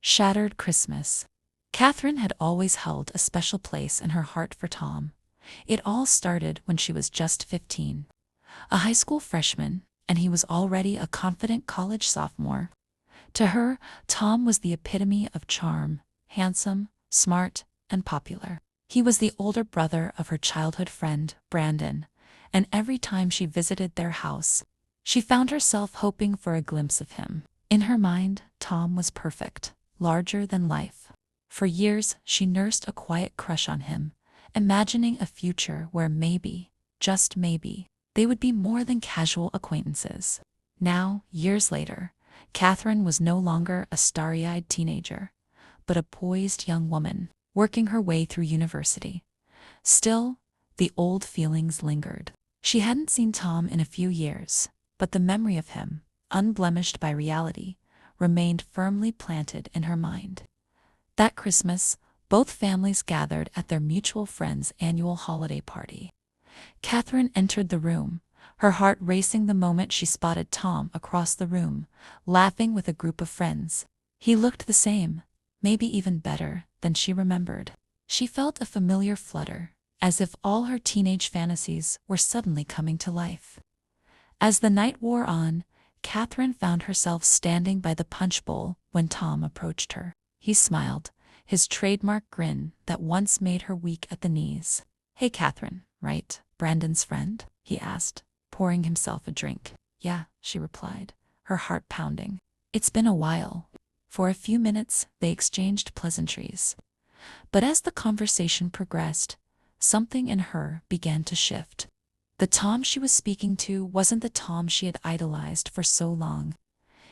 Shattered Christmas. Catherine had always held a special place in her heart for Tom. It all started when she was just 15, a high school freshman, and he was already a confident college sophomore. To her, Tom was the epitome of charm, handsome, smart, and popular. He was the older brother of her childhood friend, Brandon, and every time she visited their house, she found herself hoping for a glimpse of him. In her mind, Tom was perfect, larger than life. For years, she nursed a quiet crush on him, imagining a future where maybe, just maybe, they would be more than casual acquaintances. Now, years later, Catherine was no longer a starry-eyed teenager, but a poised young woman, working her way through university. Still, the old feelings lingered. She hadn't seen Tom in a few years, but the memory of him, unblemished by reality, remained firmly planted in her mind. That Christmas, both families gathered at their mutual friend's annual holiday party. Catherine entered the room, her heart racing the moment she spotted Tom across the room, laughing with a group of friends. He looked the same, maybe even better, than she remembered. She felt a familiar flutter, as if all her teenage fantasies were suddenly coming to life. As the night wore on, Catherine found herself standing by the punch bowl when Tom approached her. He smiled, his trademark grin that once made her weak at the knees. "Hey Catherine, right, Brandon's friend?" he asked, pouring himself a drink. "Yeah," she replied, her heart pounding. "It's been a while." For a few minutes, they exchanged pleasantries. But as the conversation progressed, something in her began to shift. The Tom she was speaking to wasn't the Tom she had idolized for so long.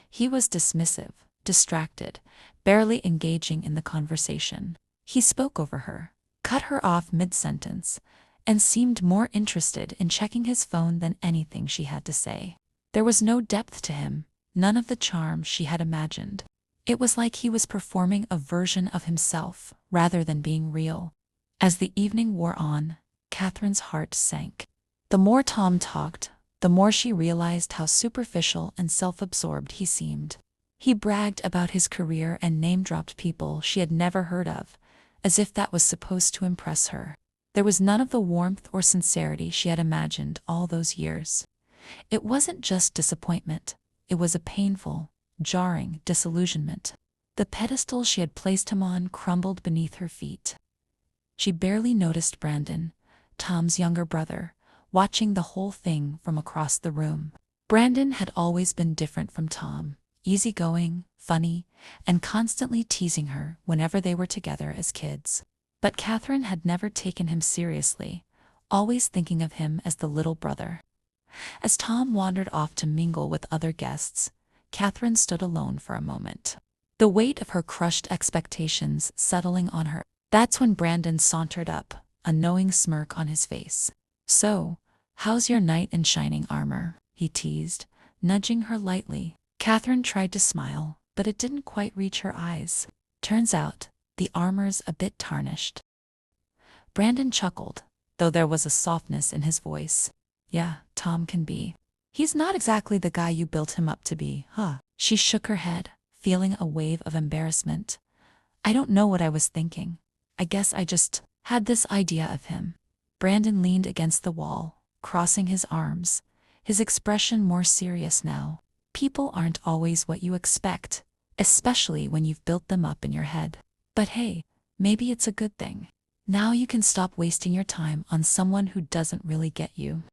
He was dismissive, distracted, barely engaging in the conversation. He spoke over her, cut her off mid-sentence, and seemed more interested in checking his phone than anything she had to say. There was no depth to him, none of the charm she had imagined. It was like he was performing a version of himself rather than being real. As the evening wore on, Catherine's heart sank. The more Tom talked, the more she realized how superficial and self-absorbed he seemed. He bragged about his career and name-dropped people she had never heard of, as if that was supposed to impress her. There was none of the warmth or sincerity she had imagined all those years. It wasn't just disappointment, it was a painful, jarring disillusionment. The pedestal she had placed him on crumbled beneath her feet. She barely noticed Brandon, Tom's younger brother, watching the whole thing from across the room. Brandon had always been different from Tom, easygoing, funny, and constantly teasing her whenever they were together as kids. But Catherine had never taken him seriously, always thinking of him as the little brother. As Tom wandered off to mingle with other guests, Catherine stood alone for a moment, the weight of her crushed expectations settling on her. That's when Brandon sauntered up, a knowing smirk on his face. "So, how's your knight in shining armor?" he teased, nudging her lightly. Catherine tried to smile, but it didn't quite reach her eyes. "Turns out, the armor's a bit tarnished." Brandon chuckled, though there was a softness in his voice. "Yeah, Tom can be. He's not exactly the guy you built him up to be, huh?" She shook her head, feeling a wave of embarrassment. "I don't know what I was thinking. I guess I just had this idea of him." Brandon leaned against the wall, crossing his arms, his expression more serious now. "People aren't always what you expect, especially when you've built them up in your head. But hey, maybe it's a good thing. Now you can stop wasting your time on someone who doesn't really get you."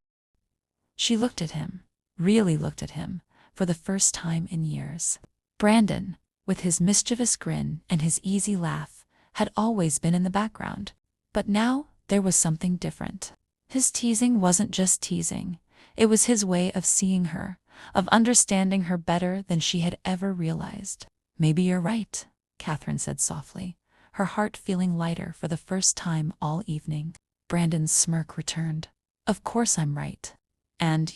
She looked at him, really looked at him, for the first time in years. Brandon, with his mischievous grin and his easy laugh, had always been in the background. But now, there was something different. His teasing wasn't just teasing, it was his way of seeing her, of understanding her better than she had ever realized. "Maybe you're right," Catherine said softly, her heart feeling lighter for the first time all evening. Brandon's smirk returned. "Of course I'm right. And,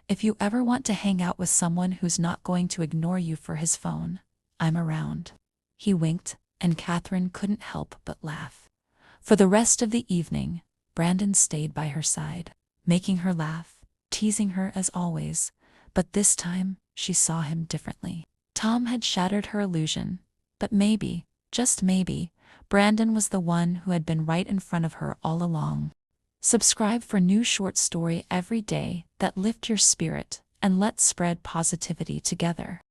if you ever want to hang out with someone who's not going to ignore you for his phone, I'm around." He winked, and Catherine couldn't help but laugh. For the rest of the evening, Brandon stayed by her side, making her laugh, teasing her as always, but this time she saw him differently. Tom had shattered her illusion. But maybe, just maybe, Brandon was the one who had been right in front of her all along. Subscribe for new short story every day that lift your spirit, and let's spread positivity together.